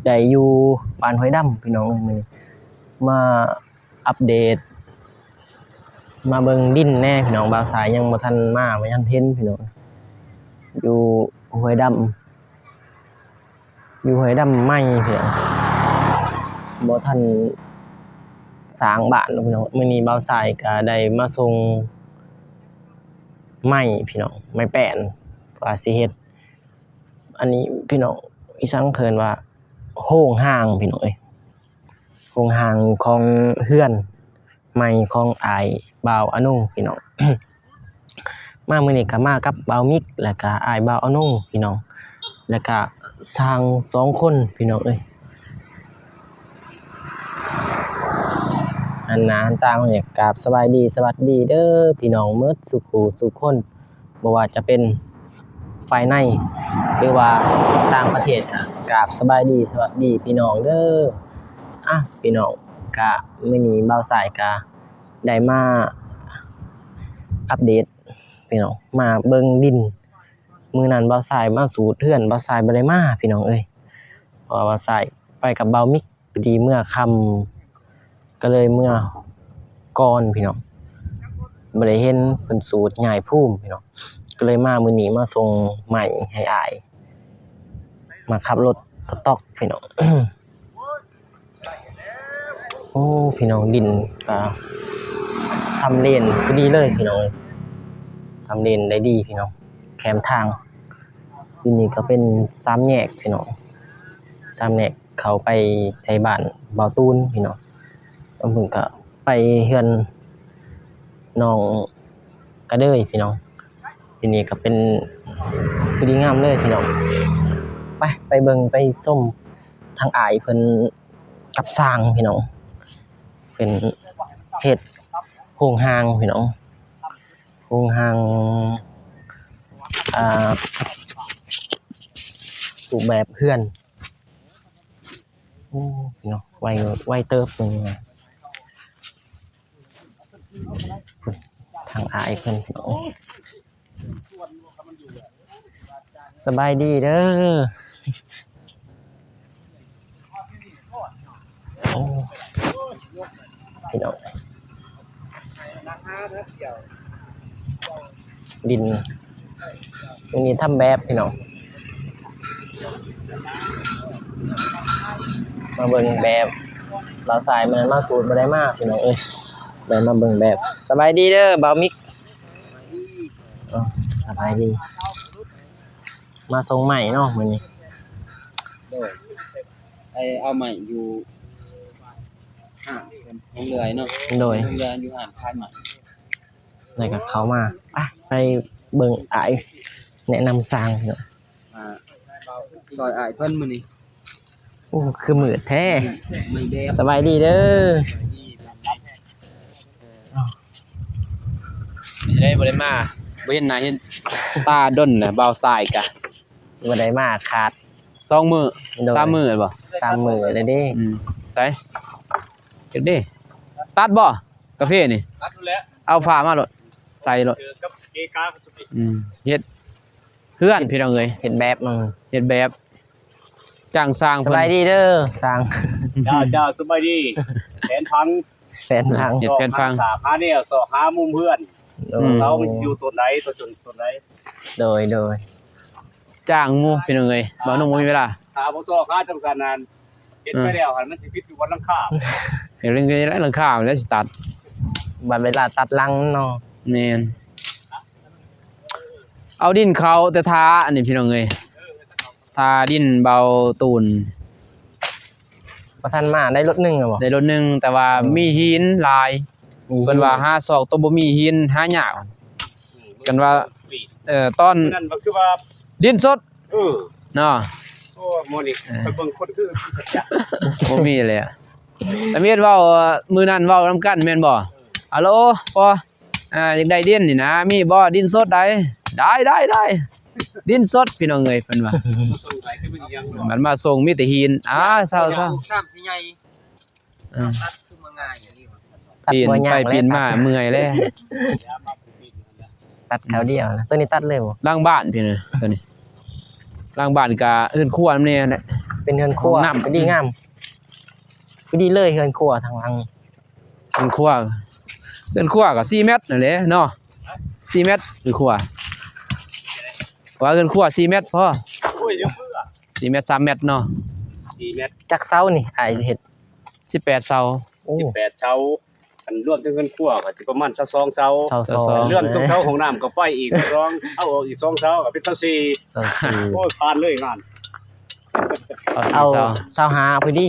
ได้อยู่บ้านห้วยดำพี่น้องมื้อนี้มาอัปเดตมาเบิ่งดินแน่พี่น้องบ่าวสายยังบ่ทันมาบ่ทันเห็นพี่น้องอยู่ห้วยดำใหม่พี่น้องบ่ทันสร้างบ้านพี่น้องมื้อนี้บ่าวสายก็ได้มาส่งไม้พี่น้องไม้แป้นว่าสิเฮ็ดอันนี้พี่น้องอีสังเพิ่นว่าโรงห้างพี่น้องเอ้ยโรงห้างของเฮือนใหม่ของอ้ายบ่าวอโนพี่น้อง มามื้อนี้ก็มากับบ่าวมิกแล้วก็อ้ายบ่าวอโนพี่น้องแล้วก็สร้าง2คนพี่น้องเอ้ยอันหน้าอันตาเนี่ยกราบสบายดีสวัสดีเด้อพี่น้องหมดสุขุสุขคนบ่ว่าจะเป็นฝ่ายในหรือว่าต่างประเทศกราบสบายดีสวัสดีพี่น้องเด้อพี่น้องก็มื้อนี้บ่าวสายก็ได้มาอัปเดตพี่น้องมาเบิ่งดินมื้อนั้นบ่าวสายมาสูตรเทือนบ่าวสายบ่ได้มาพี่น้องเอ้ยเพราะว่าบ่าวสายไปกับบ่าวมิกพอดีเมื่อค่ำก็เลยเมื่อก่อนพี่น้องบ่ได้เห็นเพิ่นสูตรย้ายภูมิพี่น้องก็เลยมามื้อนี้มาส่งใหม่ให้อ้ายมาขับรถตอกพี่น้อง โอ้พี่น้องดินก็ทำเลนพอดีเลยพี่น้องทำเลนได้ดีพี่น้องแคมทางที่นี่ก็เป็น3แยกพี่น้อง3แยกเข้าไปใช้บ้านบ่าวตูนพี่น้องแล้วเพิ่นก็ไปเฮือนน้องกระเดยพี่น้องที่นี่ก็เป็นพอดีงามเลยพี่น้องไปเบิ่งไปส้มทางอ้ายเพิ่นกับสร้างพี่น้องเป็นเฮ็ดโรงห้างพี่น้องโรงห้างรูปแบบเฮือนโอ้พี่น้องไวเติบตรงนี้ทางอ้ายเพิ่นพี่น้องสบายดีเด้อโอ้พี่น้องดินวันนี้ทำแบบพี่น้องมาเบิ่งแบบเราสายมันมาสูตรบ่ได้มาพี่น้องเอ้ยได้มาเบิ่งแบบสบายดีเด้อบ่าวมิกสบายดีมาส่งใหม่เนาะมื้อนี้เอาใหม่อยู่โรงเรือยเนาะโดยโรงเรือยอยู่คายใหม่แล้วก็เข้ามาไปเบิ่งอ้ายแนะนำสร้างเนาะซอยอ้ายเพิ่นมื้อนี้โอ้คือมืดแท้ไม่แดงสบายดีเด้อบ่ได้มาบ่เห็นหน้าเห็นตาดนน่ะบ่าวสายกะบ่ได้มาขาด2มื้อ3มื้อบ่3มื้อเลยเด้ไสเก็บเด้ตัดบ่กาแฟนี่ตัดแล้วเอาฝามาโลดใส่โลดกับเกกาเฮ็ดเฮือนพี่น้องเอ้ยเฮ็ดแบบเฮ็ดแบบจ้างสร้างสบายดีเด้อสร้างจ้าสบายดีแผนพังแฟนพังเฮ็ดแผนพังหาแนวสอหามุมเพื่อนเราอยู่ตัวไหนตัวไหนโดยจ้างหมู่พี่น้องเอ้ยบ่น้องบ่มีเวลาหาบ่ซอหาจังซั่นนั้นเฮ็ดไปแล้วหั่นมันสิผิดอยู่วันหลังคาเฮ็ดเรื่องอะไรหลังคาแล้วสิตัดบัดเวลาตัดลังเนาะแม่นเอาดินเขาแต่ทาอันนี้พี่น้องเอ้ยทาดินเบาตูนบ่ทันมาได้รถนึงบ่ได้รถนึงแต่ว่ามีหินหลายเพิ่นว่าหาซอกตัวบ่มีหินหายากกันว่าตอนนั่นก็คือว่าดินสดเนาะโอ้มื้อนี้ไปเบิ่งคนคือบ่มีเลยอ่ะแต่เมียนเว้ามื้อนั้นเว้านำกันแม่นบ่ฮัลโหลพออยากได้ดินนี่นะมีบ่ดินสดได้ดินสดพี่น้องเอ้ยเพิ่นว่ามันมาส่งมีแต่หินเศร้าๆน้ำที่ใหญ่ตัดคือมาง่ายอย่างนี้ปีนมาเมื่อยแล้วตัดแถวเดียวนะตัวนี้ตัดเลยบ่ล้างบ้านพี่น้องตัวนี้ล้างบ้านก็เฮือนครัวนำแน่แหละ เป็นเฮือนครัว ห้องน้ำ พอดีงามพอดีเลยเฮือนครัวทางหลัง เฮือนครัวก็4เมตรนั่นแหละเนาะ4เมตรเฮือนครัวว่าเฮือนครัว4เมตรพอ โอ้ยเดี๋ยวเพื่อ 4เมตร3เมตรเนาะ 4 เมตร จักเซานี่อ้ายสิเฮ็ด 18เสา โอ้ 18 เสาอันรวมถึงเงินครัวก็สิประมาณ22 เสา เซา เสา เลื่อนตรงเสาของน้ำก็ไปอีก2เอาออกอีก2 เสาก็เป็นเสา4 เซาสี่ โอ้ยผ่านเลยงาน เซาเซาหาพอดี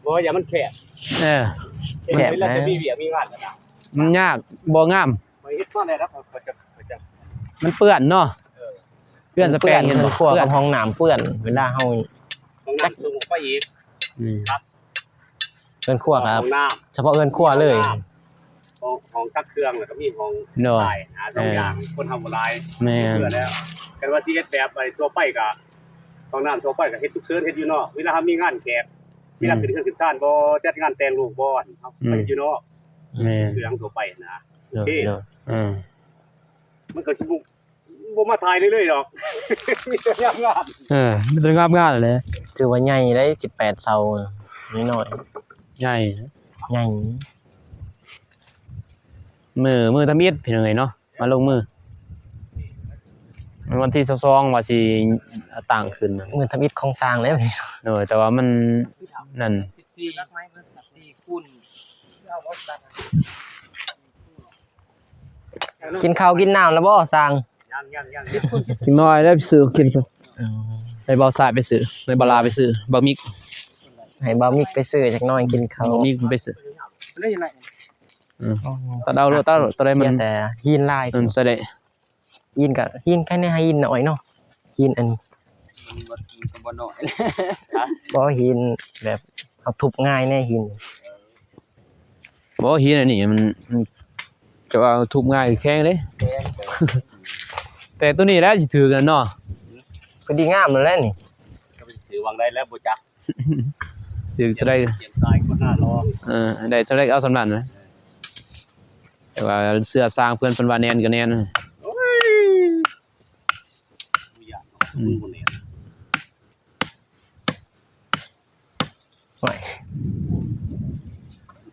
บ่อย่ามันแคบ เออ แคบนะ แล้วจะมีเวียกมีงานกันนะ มันยากบ่งาม ไปเฮ็ดมาได้ครับก็จะ มันเปื้อนเนาะเปื้อนสเปรย์ เฮื เห็น อน บ่ ครัว เปื้อ กัน บห้องน้ำเปื้อนเวลาเฮา ของน้ำสูงออกไปอีก อืม เฮือนครัวครับ ของน้ เฉพาะเฮือนครัวเลย ำของซักเครื่องแล้วก็มีของ เนาะ ขายนะสองอย่างคนทำบ่หลาย แม่น เพื่อแล้วกันว่าสิเฮ็ดแบบไอ้ทั่วไปก็ของน้ำทั่วไปก็เฮ็ดทุกเชิญเฮ็ดอยู่เนาะเวลามีงานแขกมีงานขึ้นเรือนขึ้นศาลบ่จัดงานแต่งลูกบ่เฮาไปอยู่เนาะ แม่น เครื่องทั่วไปนะ เดี๋ยว โอเค เดี๋ยว อืม มันก็สิบ่มาถ่ายเรื่อยๆดอก มีแต่งาน มันจะงามๆเลย ถือว่าใหญ่ได้18เซาน้อย ใหญ่ ๆใหญ่ มือทำอิฐพี่น้องเอ้ยเนาะมาลงมือวันที่22ว่าสิเอาต่างขึ้นนะ มือทำอิฐของสร้างแล้ว แต่ว่ามันนั่น 14รักไม้เพิ่น14คูณเอาบ่ตัด กินข้าวกินน้ำแล้วบ่สร้าง ยัง กินน้อยได้ไปซื้อกินเพิ่น อืม ไปเบาสายไปซื้อไปบาลาไปซื้อบะมิก ให้บ่าวมิกไปซื้อจักหน่อยกินข้าว บะมิกไปซื้อ ได้ยังไง ตาดาวโลตาตาได้มัน เสียแต่หินลาย ใส่ได้ หินก็หินแค่ในให้หินน้อยเนาะหินอันนี้ บ่กินก็บ่น้อย บ่หินแบบเอาทุบง่ายแน่หิน บ่เฮียนอันนี้มันจะว่าทุบง่ายแข็งเด้ แต่ตัวนี้แหละสิถือกันเนาะ พอดีงามแล้วแหละนี่ ก็ไปถือวางได้แล้วบ่จัก ถือจะได้ เสียงตายคนหน้ารอ ได้จะได้เอาสำนันนะแต่ว่าเสื้อสร้างเพื่อนเพิ่นว่าแน่นก็แน่น โอ้ยบ่อยากมึงบ่แน่ โอ้ย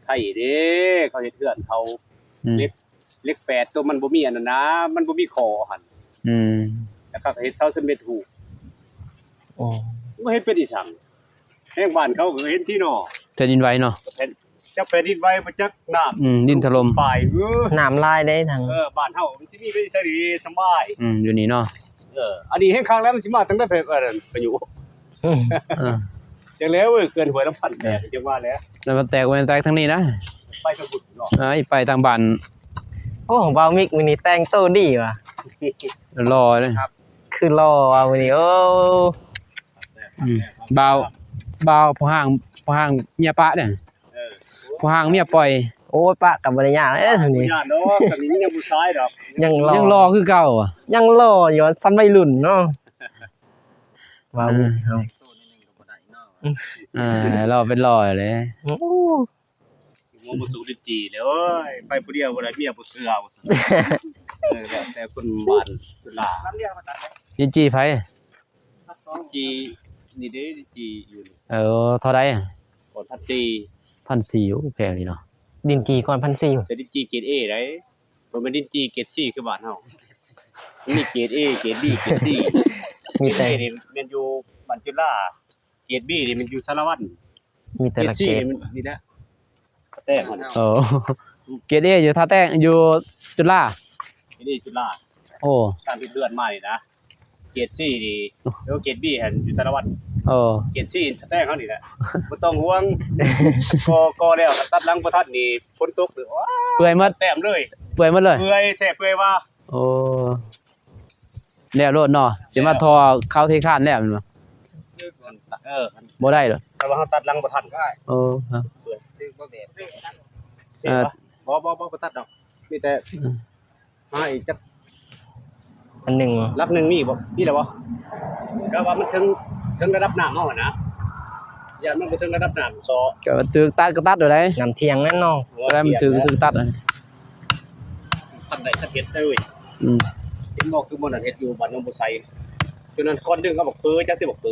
ไทยเด้เขาเฮ็ดเทือนเขา อืม เล็ก8ตัวมันบ่มีอันนั้นนะมันบ่มีคอหั่น อืม แล้วเขาก็เฮ็ดเท่าสำเร็จรูป อืม บ่เฮ็ดเป็นอีสังแห่งบ้านเขาก็เห็นที่นอ แผ่นดินไหวเนาะ เป็นจักแผ่นดินไหวบ่จักน้ำ ดินถล่ม ปลายน้ำลายได้ทาง บ้านเฮามันสิมีไปสรีสบาย อยู่นี่เนาะ อันนี้แห่งครั้งแล้วมันสิมาตั้งแต่ไปอยู่ อืม เออ จังแล้วเว้ยเกินหวยลำพันแตกจังว่าแล้ว แล้วมันแตกไว้แตกทางนี้นะ ไปทางบุญเนาะ ไปทางบ้าน โอ้บ่าวมิกมื้อนี้แต่งตัวดีว่ะ รอเลย คือรอว่ะมื้อนี้โอ้ บ่าวผู้ห่างเมียปะเนี่ย เออ ผู้ห่างเมียปล่อย โอ้ยปะกับบ่ได้ยากเอ้ยซุนี้ ญาติเนาะแต่นี้ยังผู้ชายดอก ยังรอ ยังรอคือเก่าอ่ะ ยังรออยู่ว่าซ้ำวัยรุ่นเนาะบ่าวมิกเฮา โตนิดนึงก็บ่ได้เนาะ รอเป็นรอเลย โอ้ หัวบ่สูดิจีเลยโอ้ยไปผู้เดียวบ่ได้เมียบ่เชื่อว่าซั่นแล้วแต่คนบ้านจุฬา น้ำเรียกมาตัดเลย ยินจีไผ จีนี่เด้จีอยู่ เท่าใด ก่อนพัน4 1,400โอ้แพงนี่เนาะ ดินกีก่อน1,400 แต่ดิจีเกรด A ได้บ่แม่นดิจีเกรด C คือบ้านเฮานี่เกรด A เกรด B เกรด C มีแต่ เกรด A นี่มันอยู่บ้านจุฬาเกรด B นี่มันอยู่สารวัตร มีแต่ละ ซี เกรด มันนี่นะแต้มมัน เกรด A อยู่ท่าแต้งอยู่จุฬา นี่จุฬา โอ้ การที่เลื่อนมานี่นะเกรด C นี่แล้วเกรด B หั่นอยู่สารวัตร เกรด C แต้มเขานี่แหละบ่ต้องห่วงก็แล้วตัดหลังบ่ทันนี่ฝนตกหรือว้า เปื่อยหมด แต้มเลย เปื่อยหมดเลย เปื่อยแท้เปื่อยว่า โอ้แล้วโลดเนาะสิมาทอเข้าเทคานแล้วแม่นบ่ มัน บ่ได้เหรอ แต่ว่าเฮาตัดหลังบ่ทันได้ โอ้ครับ ซื้อบ่แบบ บ่ตัดดอกมีแต่มาอีกจัก อันหนึง ลักหนึงมีบ่มีแล้วบ่ก็ว่ามันถึงระดับน้ำเฮาอะนะอย่ามันบ่ถึงระดับน้ำซอ ก็ตึกตัดก็ตัดอยู่ได้ น้ำเที่ยงนั่นเนาะ ก็ได้มันตึกตัดอ่ะ ทันได้สักเฮ็ดได้เว้ย อืม เห็นบ่คือมันนั่นเฮ็ดอยู่บ้านหนองบัวไซ จนนั้นคนนึงก็บอกจักสิบอกเ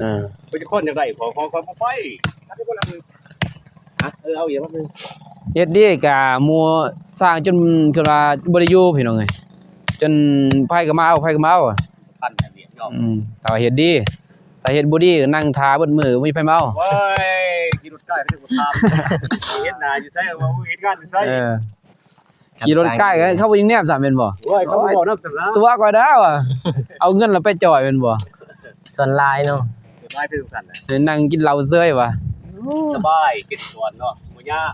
อ่า พิ่นจะคนจังได๋ขอบ่ไปจักสิบ่ละฮะเอาอีกบ่นึง เฮ็ดดีกะหมู่สร้างจนคือว่าบ่ได้อยู่พี่น้องเอ้ยจนไผก็มาเอาอะ คันแบบนี้ยอม ถ้าว่าเฮ็ดดีถ้าเฮ็ดบ่ดีก็นั่งท่าเบิดมื้อบ่มีไผมาเอา เว้ยขี่รถใกล้ไปกูถามเฮ็ดหน้าอยู่ไสว่าเฮ็ดงานอยู่ไส ขี่รถใกล้ก็เขาบ่ยิงแนบซ้ํแม่นบ่ โอ้ยเขาบอกนำซั่นนะ ตัวก่อยดาวอะเอาเงินแล้วไปจ่อยแม่นบ่ ส่วนลายเนาะ ลายเป็นซั่นน่ะ จะนั่งกินเหล้าเซ้ยว่ะ สบายกินสวนเนาะบ่ยาก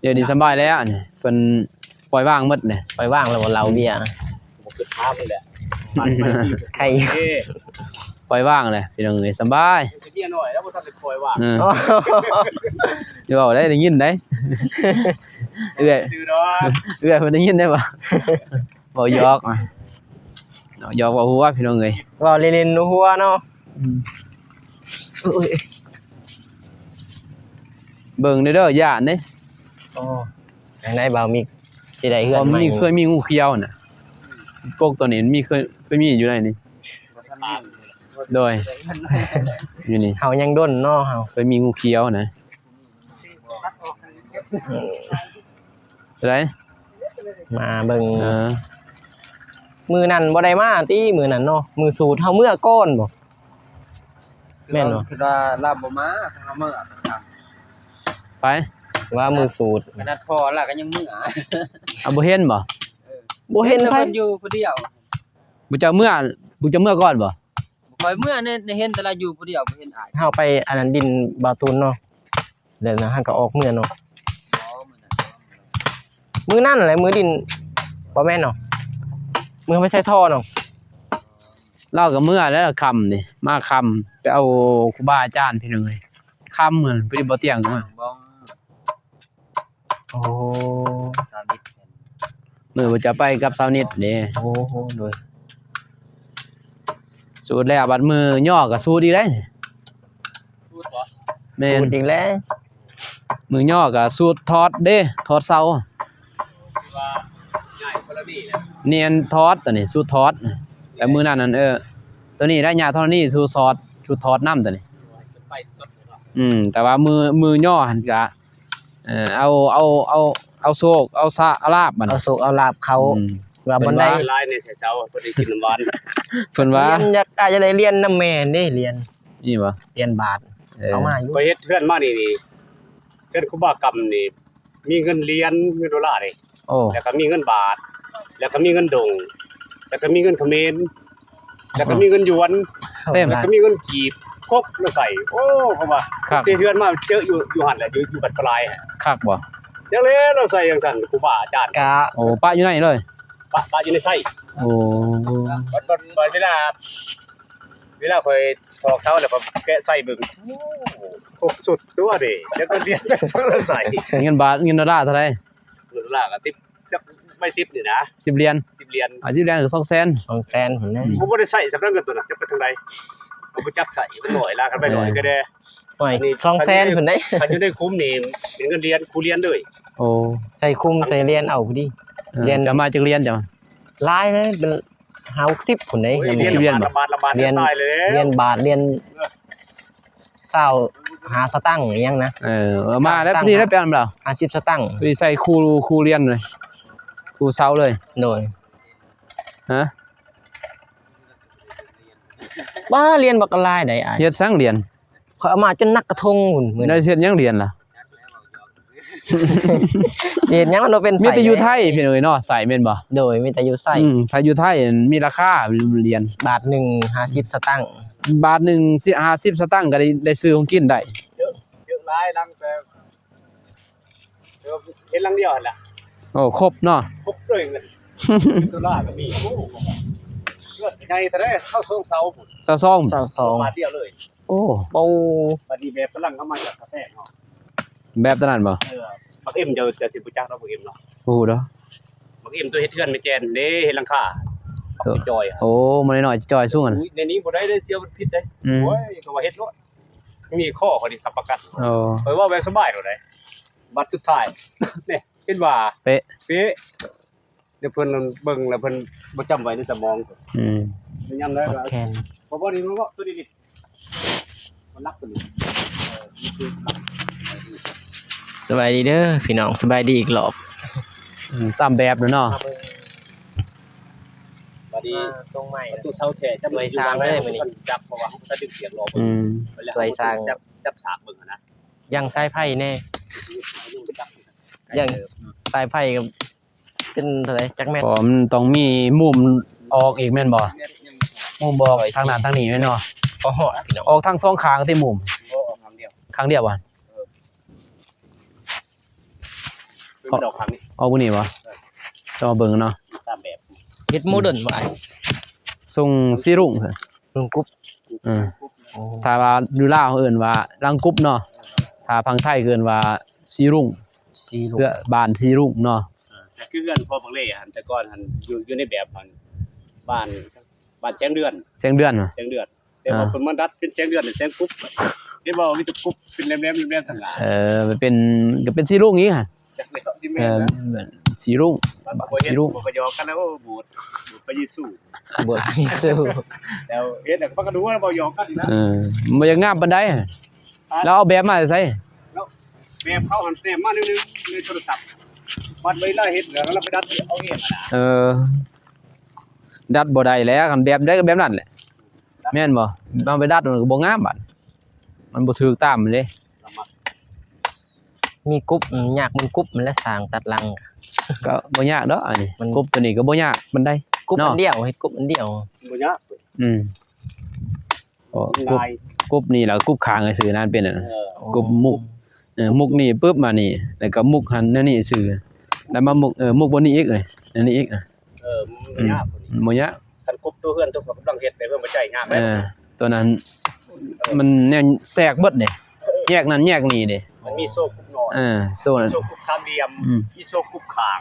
เดี๋ยวนี้สบายแล้วนี่เพิ่นปล่อยว่างหมดนี่ ไปว่างแล้วบ่เราเบียร์ บ่คิดถามนี่แหละมันไปที่ ใคร เอ้ย ปล่อยว่างเลยพี่น้องเอ้ยสบาย จะเมียน้อยแล้วบ่ทันได้คอยว่า เดี๋ยวเอาได้ยินได้เอื้อย ซื่อดอก เอื้อยเพิ่นได้ยินได้บ่บ่หยอกอ่ะหยอกว่าฮู้ว่าพี่น้องเอ้ย เว้าเล่นๆหัวเนาะ เบิ่งเด้อย่านเด้ อ๋อจังได๋บ่าวมิกสิได้เฮือนใหม่ เคยมีงูเขียวน่ะกกตัวนี้มันมีเคยมีอยู่ในนี่ บ่ทันมี โดยอยู่นี่ เฮายังด้นเนาะเฮา เคยมีงูเขียวนะไร มาเบิ่ง อ มื้อนั้นบ่ได้มาติมื้อนั้นเนาะมื้อสูตรเฮาเมื่อก่อนบ่แม่นบ่ คือว่าลาบบ่มาทางเมื่อ ไป ว่ามื้อสูตร ขนาดพอล่ะก็ยังเมื่อ เอาบ่เห็นบ่ บ่เห็นไผ เพิ่นอยู่ผู้เดียว บ่จะเมื่อก่อนบ่ คอยเมื่อในเห็นแต่ละอยู่ผู้เดียวบ่เห็นอาย เฮาไปอันนั้นดินบาตูนเนาะเดี๋ยวนะเฮาก็ออกมื้อเนาะ อ๋อมื้อนั้น มื้อนั้นแหละมื้อดินบ่แม่นเนาะมื้อไม่ใช่ท่อเนาะ เราก็เมื่อแล้วค่ำนี่มาค่ำไปเอาครูบาอาจารย์พี่น้องเอ้ยค่ำเหมือนไปบ่เตียงก็มา บ้อง โอ้ สาวนิด มื้อว่าจะไปกับสาวนิดเด้ โอ้โหโดย สูตรแล้วบัดมือย่อก็สูตรอีกได้นี่ พูดบ่ แม่ สู น ตรอีกแล้ว มือย่อก็สูตรทอดเด้ทอดเซา ว่าง่ายคนละนี่แหละ เนียนทอดตัวนี้สูตรทอดแต่มื้อนั้นนั่นตัวนี้ได้ยาเท่านี้สูตรซอสสูตรทอดน้ำตัวนี้ ไปต้นเนาะ แต่ว่ามือย่อหันกะเอาโซกเอาซาเอาลาบมัน เอาสุกเอาลาบเขา ว่าบ่ เพิ่น ได้ ว่า ลายในเช้าๆเพิ่นได้กินน้ำหวาน เพิ่นว่า เรียนอยากอาจจะได้เรียนนำแม่เด้เรียน นี่บ่ เรียนบาทเอามาอยู่ ไปเฮ็ดเพื่อนมานี่เพื่อนครูบากรรมนี่มีเงินเหรียญเงินดอลลาร์นี่ โอ้ แล้วก็มีเงินบาท แล้วก็มีเงินดง แล้วก็มีเงินเขมรแล้วก็มีเงินหยวน เต็ม แล้วก็มีเงินกีบครบแล้วใส่โอ้เขาว่า ครับ ที่เพื่อนมาเจออยู่หั่นแหละอยู่บัดปลายฮะ คักบ่ จังเลยเราใส่จังซั่นครูบาอาจารย์ กะ โอ้ปะอยู่ไหนเลย ปะอยู่ในไส้ โอ้ บัดเวลาค่อยถอกเท้าแล้วก็แกะไส้เบิ่งโอ้ครบสุดตัวเด้แล้วก็เรียนจังซั่นแล้วใส่ เงินบาทเงินดอลลาร์เท่าไหร่ เงินดอลลาร์ก็10จักไม่10นี่นะ 10เหรียญ 10เหรียญ 10เหรียญคือ200,000 200,000พุ่นแน่ ผมบ่ได้ใส่สำหรับเงินตัวนั้นจะไปทางใดผมบ่จักใส่มันหน่อยละกันไปหน่อยก็ได้ โอ้ย200,000พุ่นเด้ คันอยู่ในคุ้มนี่เป็นเงินเรียนครูเรียนเลย โอ้ ใส่คุ้มใส่เรียนเอาพอดี เรียน จะมาจากเรียนจ้ะ หลายเลยเป็น50พุ่นเด้ โอ้ยเรียน เรียนบ่ ละบาทตายเลย เรียนบาทเรียนเศร้าหาสตังค์อิหยังนะ มาแล้วพอดีได้ไปอันเปล่า 50สตังค์ พอดีใส่ครูเรียนเลยครูเซาเลย โดย ฮะ ว่าเรียนบักหลายได้อ้าย เฮ็ดสังเรียน ข่อยเอามาจนนักกระทงพุ่นมื้อ ได้ นี้ เฮ็ดหยังเรียนล่ะ เรียนหยังมันบ่เป็น มี ไส แต่อยู่ไทยพี่น้อยเนาะสายแม่นบ่ โดยมีแต่อยู่ไส ถ้าอยู่ไทยมีราคาเรียน บาทหนึ่ง50สตังค์ บาทหนึง50สตางค์ก็ได้ซื้อของกินได้ เยอะหลายลังแต่เดี๋ยวเห็นลังเดียวหั่นล่ะ โอ้ครบเนาะ ครบเลยเงินดอลลาร์ก็มีโอ้เลือดใหญ่ซะเด้เข้าทรงเสาพุ่น 22 มาเดียวเลย โอ้ โอ้ บัดนี้แบบฝรั่งเข้ามาจากกาแฟเนาะ แบบตะนั้นบ่ บักเอ็มจะสิบ่จักเนาะบักเอ็มเนาะ โอ้เด้อ บักเอ็มตัวเฮ็ดเฮือนไม่แจนเด้เฮ็ดหลังคาตัวจอยอะ โอ้มื้อน้อยๆจอยสู้กัน อุ้ยในนี้บ่ได้เสียมันผิดเด้ อืม โอ้ยก็ว่าเฮ็ดโลดมีข้อเขาดิรับประกัน โอ้ ข่อยว่าแบบสบายโดดได้บัตรสุดท้าย นี่เห็นว่า เป๊ะ เป๊ะ เดี๋ยวเพิ่นเบิ่งแล้วเพิ่นบ่จำไว้ในสมอง อืม มันยำได้ กด ว่า แคน บ่นี่มันก็ตัวนี้ดิมันรักตัวนี้นี่คือรัก สบายดีเด้อพี่น้องสบายดีอีกรอบ ตามแบบเนาะ บัดนี้ ตรงใหม่ ตู้เช่าแท้จะมันจับเพราะว่าเขาจะดึงเสียงรอ อืม จับฉากเบิ่งนะ ยังสายไผ่แน่ยังสายไผ่กับเป็นเท่าไหร่จักแม่น ก็มันต้องมีมุมออกอีกแม่นบ่มุมบอกทางนั้นทางนี้แม่นเนาะ ก็ฮอดพี่น้อง ออกทางสองข้างที่มุม โอ้ออกครั้งเดียว ข้างเดียวบ่ เป็นดอกครั้งนี้ ออกบ่นี่บ่จะมาเบิ่งเนาะ ตามแบบ เฮ็ดโมเดิร์นบ่ไอ้ ทรงสีรุ่งเพิ่น ลุงกุ๊บ โอ้ ถ้าว่าอยู่ลาวเขาเอิ้นว่าลังกุบเนาะถ้าพังไทยเอิ้นว่าสีรุ่ง สีลุง เพื่อบ้านสีรุ่งเนาะ แต่คือเพื่อนพ่อบังเล่หันแต่ก่อนหันอยู่ในแบบหันบ้านแสงเดือน เสียงเดือนบ่ แสงเดือนแต่ว่าเพิ่นมันดัดเป็นแสงเดือนแสงกุ๊บเห็นบ่มีแต่กุ๊บเป็นแหลมๆทั้งหลาย มันเป็นก็เป็นสีรุ่งอีกหั่น จักแล้วสิแม่นนะ เหมือนสีรุ่ง บ่เห็นบ่ก็ยอกันแล้วบูดพระเยซู บวชมีสู้ แล้วเฮ็ดแล้วก็ก็ดูว่าบ่ยอกันนี่นะ บ่อยากงามปานใดแล้วเอาแบบมาใส่ แล้วแม่เขาหันเต็มมานึงในโทรศัพท์วัดเวลาเฮ็ดแล้วเราไปดัดเอาเองนะ ดัดบ่ได้แล้วคันแบบได้ก็แบบนั้นแหละแม่นบ่เอาไปดัดมันก็บ่งามบัดมันบ่ถูกตามเลย มีกุ๊บยากมันกุ๊บมันและสร้างตัดหลัง ก็บ่ยากดอกอันนี้ มัน กบตัวนี้ก็บ่ยากปานใด กุ๊บอันเดียวเฮ็ดกุ๊บอันเดียว บ่ยาก อืมโอ้กบ ลาย กบนี่ล่ะกบคางซื่อๆนั่นเป็นน่ะ กบมุก มุกนี่ปึ๊บมานี่แล้วก็มุกหันแนวนี้ซื่อแล้วมามุกมุกบนนี้อีกเลยอันนี้อีกนะ บ่ยาก บ่ยาก คันกบตัวเฮือนตัวกำลังเฮ็ดไปเพิ่นบ่ใจยากเลย ตัวนั้นมันแนวแทรกเบิดเด้แยกนั้นแยกนี่เด้ มันมีโซ่กุบน้อย โซน โซ่กุบสามเหลี่ยมมีโซ่กุบคาง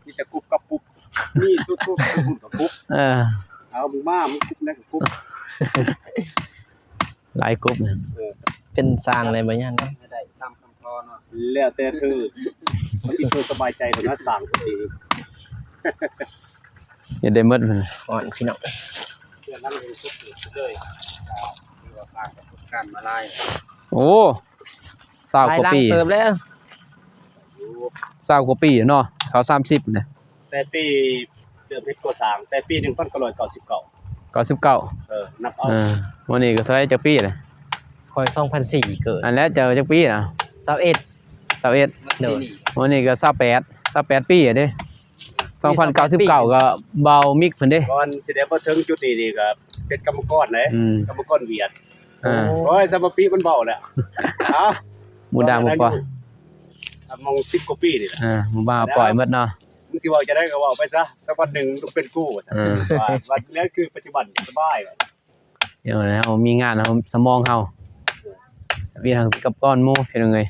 มีแต่กุบกับกุบมีตุ๊ดๆกับกุบเอามึงมามึงกุบแล้วกับกุบ หลายกบเนี่ย เป็นสร้างอะไรบ่ยากนะ ได้ตามคำพรเนาะแล้วแต่คือมันสิเพิ่นสบายใจเพิ่นว่าสร้างดี อย่าได้หมดมัน อ่อนพี่น้อง เพื่อนนั้นเป็นกุบเลยที่ว่าการกับการมาลาย โอ้20กว่าปี เติบแล้ว 20กว่าปีเนาะเขา30นะ แต่ปีเดือนเพชรก่อสร้างแต่ปี1999 99 นับเอา วันนี้ก็เท่าไหร่จักปีเลย คอย2004เกิด อันแล้วเจอจักปีน่ะ 21 21 เด้อ วันนี้ก็28ปีอ่ะเด้2099ก็เบามิกเพิ่นเด้ ก่อนสิได้บ่ถึงจุดนี้นี่ก็เป็นกรรมกรเด้กรรมกรเวียด โอ้ยสมปีมันเบาแหละเอ้า หมู่ดาหมู่ปอ มอง10กว่าปีนี่แหละ หมู่บ้าปล่อยหมดเนาะ มึงสิเว้าจะได้ก็เว้าไปซะสักวันหนึงต้องเป็นกูว่าซั่นวันนี้คือปัจจุบันสบาย เดี๋ยวนะเอามีงานเอาสมองเฮามีทางกับก้อนหมู่เฮ็ดจังไง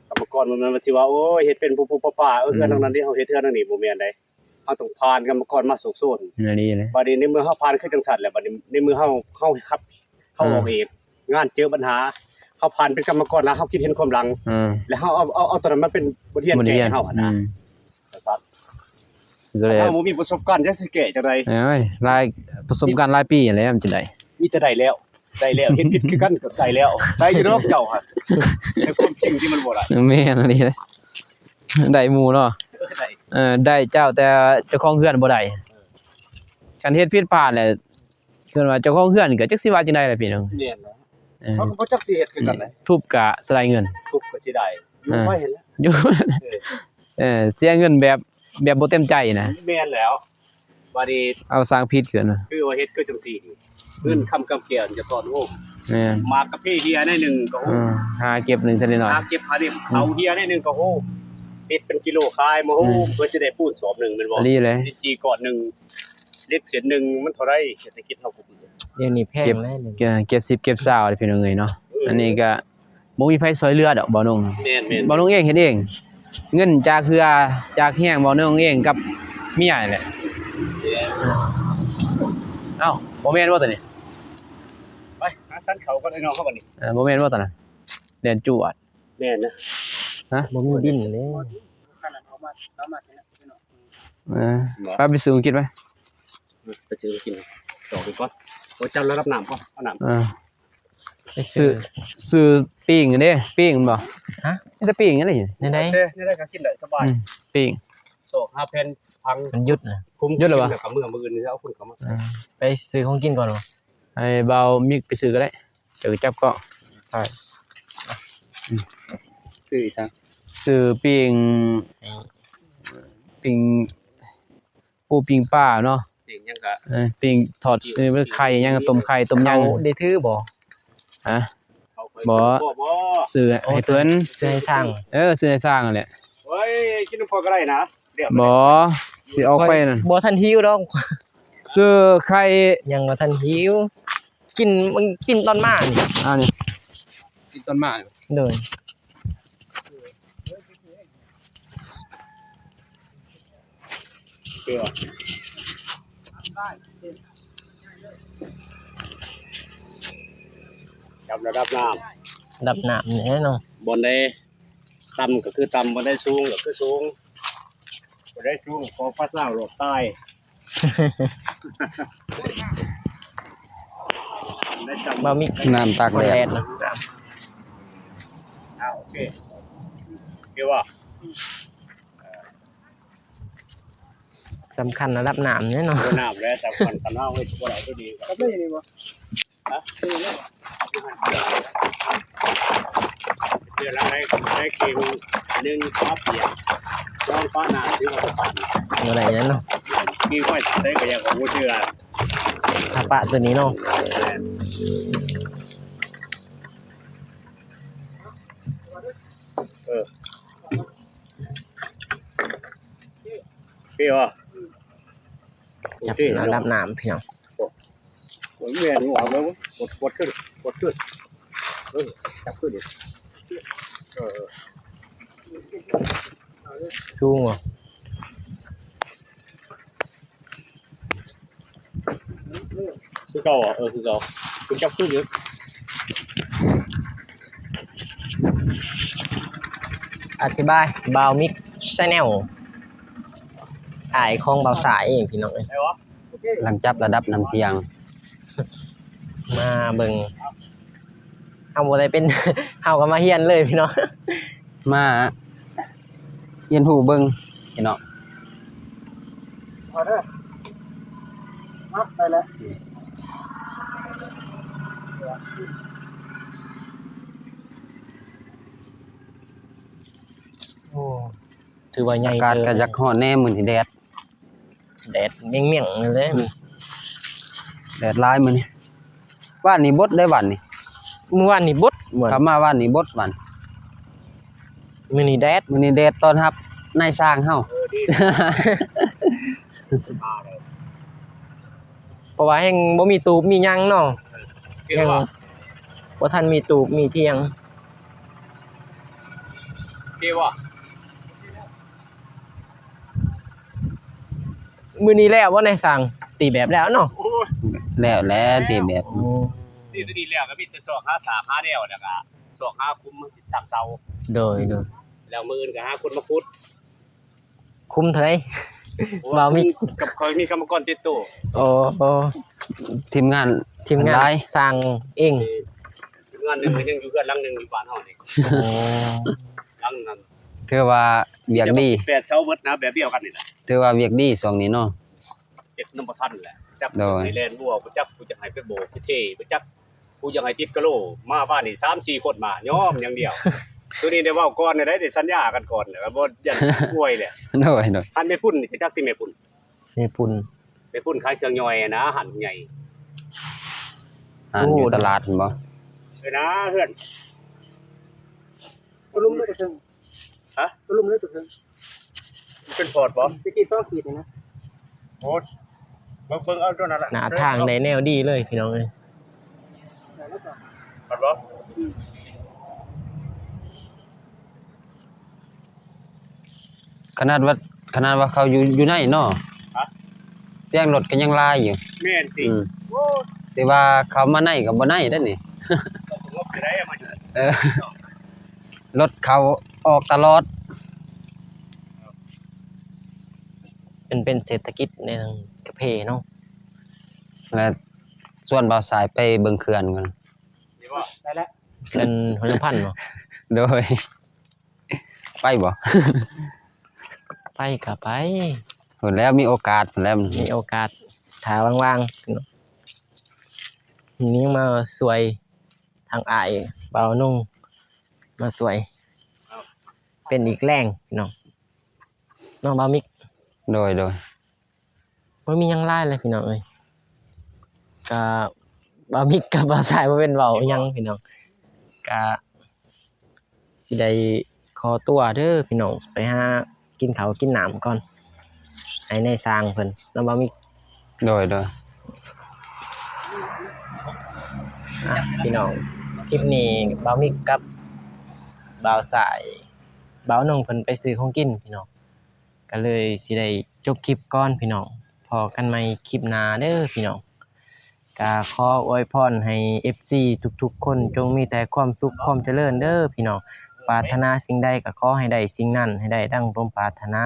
กรรมกรมันสิว่าโอ้ยเฮ็ดเป็นผู้ป้าๆเฮือนทางนั้นที่เฮาเฮ็ดเฮือนทางนี้บ่แม่นได้เฮาต้องผ่านกรรมกรมาโซน นั่นดีเลย บัดนี้ในเมื่อเฮาผ่านคือจังซั่นแหละบัดนี้ในเมื่อเฮาครับเฮาออกเองงานเจอปัญหาเฮาผ่านเป็นกรรมกรแล้วเฮาคิดเห็นความหลัง แล้วเฮาเอาตัวนั้นมาเป็นบทเรียนแก่เฮาหั่นนะครับ ก็เลย เฮาบ่มีประสบการณ์จักสิแก้จังได๋ เอ้ยรายประสบการณ์หลายปีแล้วมันจะได้ มีแต่ได้แล้วเฮ็ดผิดคือกันก็ได้แล้วได้อยู่ดอกเจ้าหั่นแต่ความจริงที่มันบ่ได้ แม่นอันนี้เลยได้หมู่เนาะ ได้ ได้เจ้าแต่เจ้าของเฮือนบ่ได้คันเฮ็ดผิดพลาดแหละคือว่าเจ้าของเฮือนก็จักสิว่าจังได๋ล่ะพี่น้อง แม่นแล้วเขาก็บ่จักสิเฮ็ดคือกันเลย ทุบกะสลายเงิน ทุกข์ก็สิได้อยู่ไว้เห็นแล้ว อยู่เสียเงินแบบบ่เต็มใจนะ แม่นแล้วบัดนี้ เอาสร้างผิดขึ้นมา คือว่าเฮ็ดคือจังซี่นี่เพิ่นคำกำเกียนจะตอนโฮม แม่น มากกับพี่เฮียได้หนึงก็โฮม หาเก็บหนึงเท่านี้หน่อย หาเก็บหาเล่มเอาเฮียได้หนึงก็โฮมเฮ็ดเป็นกิโลขายมาโฮมเพื่อสิได้ปูนสอบหนึงแม่นบ่ อันนี้เลย ดิจีก่อนหนึงเล็กเศษหนึงมันเท่าไรเศรษฐกิจเฮาก็บ่ เดี๋ยวนี้แพงแล้วเดี๋ยวนี้ เก็บ10เก็บ20เด้อพี่น้องเอ้ยเนาะอันนี้ก็บ่มีไผซอยเรือดอกบ่นง แม่น บ่นงเองเฮ็ดเอง เงินจากเรือจากแฮงบ่นงเองกับเมียนี่แหละเอ้าบ่แม่นบ่ตัวนี้ ไปหาสันเขาก่อนไอ้น้องเขาบัดนี้ บ่แม่นบ่ตัวนั้นเรียนจวด แม่นนะ บ่มีดินเลย ขนาดเอามาเห็นแล้วพี่น้อง ไปซื้อกินไป ไปซื้อกินต่อไปก่อนโอ้เจ้าแล้วรับน้ำก่อนเอาน้ำ ไปซื้อ ซื้อปิ้งเด้ปิ้งบ่ ฮะ นี่จะปิ้งอะไร ได้ นี่ได้ก็กินได้สบาย ปิ้ง โซ่5 แผ่นพัง มันหยุดนะ คุ้ม เยอะเหรอวะ กินกับมื้ออื่นเอาคนเข้ามา ไปซื้อของกินก่อนบ่ ไอ้เบามิกไปซื้อก็ได้เจอจับก็ใช่ ซื้ออีสัง ซื้อปิ้งปูปิ้งป้าเนาะ สิ่งยังก็ ปิ้งทอดไข่ยังต้มไข่ต้มยัง เขาได้ถือบ่ ฮะ เขาเคย บ่ บ่ ซื้อให้เพิ่น ซื้อให้สร้าง ซื้อให้สร้างนั่นแหละ เฮ้ยกินน้ำพอก็ได้นะเดี๋ยว บ่สิเอาไปนั่น บ่ทันหิวดอก ซื้อไข่ ยังบ่ทันหิวมันกินตอนมานี่ นี่กินต้นมาก โดย เดี๋ยวจับระดับน้ำ ดับน้ำนี่เนาะ บนได้ต่ำก็คือต่ำบนได้สูงก็คือสูงบนได้สูงของพัดเล่าโลกใต้ได้ต่ำ บ่มี น้ำตากแดด เนาะ โอเคเกี่ยวว่า สำคัญระดับน้ำนี่เนาะ โดนน้ำแล้วแต่คนกันเอาไว้ทุกอะไรก็ดีก็ไม่ดีวะฮะเดี๋ยวเราได้เก่งหนึ่งครับเดียวลองป้าหนาที่ว่าปั่น บ่ได้นั่นเนาะ มีไว้ได้ก็ยังของผู้เชื่อ ถ้าปะตัวนี้เนาะ พี่ว่า จับระดับน้ำพี่น้อง ผมเวียนหัวแล้วกดขึ้นจับขึ้นดิ สูงบ่ คือเก่าอ่ะคือเก่าคุณจับขึ้นเยอะ อธิบายบาวมิกชาแนลถ่ายของเบาสายเองพี่น้องเอ้ย ไอ้วะ หลังจับระดับน้ำเทียง มาเบิ่งเฮาบ่ได้เป็น เฮาก็มาเฮียนเลยพี่น้อง มาเย็นหูเบิ่งพี่น้อง เอาเด้อนับไปแล้ว โอ้ถือว่าใหญ่ อากาศก็จักฮ้อนแน่มื้อนี้แดด แดดเมี่ยงๆเลย แดดร้ายมื้อนี้ว่านนี้บดได้วันนี้ เมื่อวานนี่บดเหมือน กลับมาว่านนี้บดวัน มื้อนี้แดด มื้อนี้แดดต้อนรับนายสร้างเฮา ดีมาเลย เพราะว่าแฮงบ่มีตูบมีหยังเนาะ พี่ ยัง ว่า บ่ทันมีตูบมีเที่ยง พี่ว่า มื้อนี้แล้วบ่ได้สั่งตีแบบแล้วเนาะ โอ้ย แล้วที่แบบ นี่ดีแล้วก็มีแต่สอกหาสาหาเดียวแล้วก็สอกหาคุ้มตักเตา โดย แล้วมืออื่นก็หาคนมาคุด คุ้มเท่าไหร่ บ่าวมี กับเคยมีกรรมกรติดตู้ โอ้โอ้ ทีมงาน ทีมงาน หลาย สร้างเอง งานหนึงก็ยังอยู่เพื่อนหลังหนึงอยู่บ้านเฮานี่ โอ้ หลังนั้น ถือว่าเวียกดี แปดเช้าเบิดนะแบบเดียวกันนี่แหละ ถือว่าเวียกดีช่วงนี้เนาะ เจ็ดน้ำบ่ทันแหละจับ โดย ให้แลนบัวบ่จับกูจะให้ไปโบกไปเทไปจับกูยังให้ติดกะโหลมาบ้านนี่3-4คนมาย้อมอย่างเดียว ตัวนี้ได้เว้าก่อนได้สัญญากันก่อนแล้วบ่ยันป่วยแหละ โดย หันแม่พุ่นนี่จักที่แม่พุ่น มีปุ่น แม่พุ่นขายเครื่องย่อยนะหันใหญ่ อยู่ตลาดเห็นบ่ เอ้ยนะเพื่อน ตัวลุมเลยตัวเทิง ฮะ ตัวลุมเลยตัวเทิง เป็นพอร์ตบ่ ตะกี้2ขีดนี่นะ โอ้เบิ่งเอาตัวนั้นล่ะ หน้าทางได้แนวดีเลยพี่น้องเอ้ย ได้แล้วก็ พอร์ตบ่ ขนาดว่าเขาอยู่ในเนาะ ฮะ เสียงรถก็ยังลายอยู่ แม่นสิ โอ้ สิว่าเขามาในก็บ่ในเด้อนี่ สงบสิได้มาอยู่ รถเขาออกตลอด เป็นเศรษฐกิจในทางกระเพเนาะ และส่วนบ่าวสายไปเบิ่งเขื่อนก่อน ดีบ่ได้แล้ว เกินหัวลำพันเนาะ โดย ไปบ่ ไปก็ไป เพิ่นแล้วมีโอกาสเพิ่นแล้ว มีโอกาสถ้าว่างๆเนาะนี้มาสวยทางอ้ายเบานุ่งมาสวย เป็นอีกแรงพี่น้องน้องบามิก โดย บ่มีหยังหลายเลยพี่น้องเอ้ยก็บามิกกับบาสายบ่เป็นเว้าหยังพี่น้องก็สิได้ขอตัวเด้อพี่น้องไปหากินข้าวกินน้ำก่อนให้ในสร้างเพิ่นน้องบามิก โดย พี่น้องคลิปนี้บามิกกับบ่าวสายบ่าวน้องเพิ่นไปซื้อของกินพี่น้องก็เลยสิได้จบคลิปก่อนพี่น้องพอกันใหม่คลิปหน้าเด้อพี่น้องก็ขออวยพรให้ FC ทุกๆคนจงมีแต่ความสุขความเจริญเด้อพี่น้องปรารถนาสิ่งใดก็ขอให้ได้สิ่งนั้นให้ได้ดังสมปรารถนา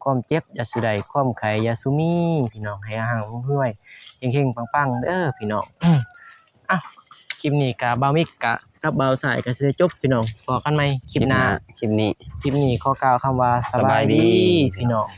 ความเจ็บอย่าสุใดความไข้อย่าสุมีพี่น้องให้ห่างๆห้วยๆเฮงๆปังๆเด้อพี่น้อง อ้าวคลิปนี้ก็บ่าวมิกกับบ่าวสายก็สิได้จบพี่น้องพอกันใหม่คลิปหน้า คลิปนี้ ขอกล่าวคำว่าสบายดีพี่น้อง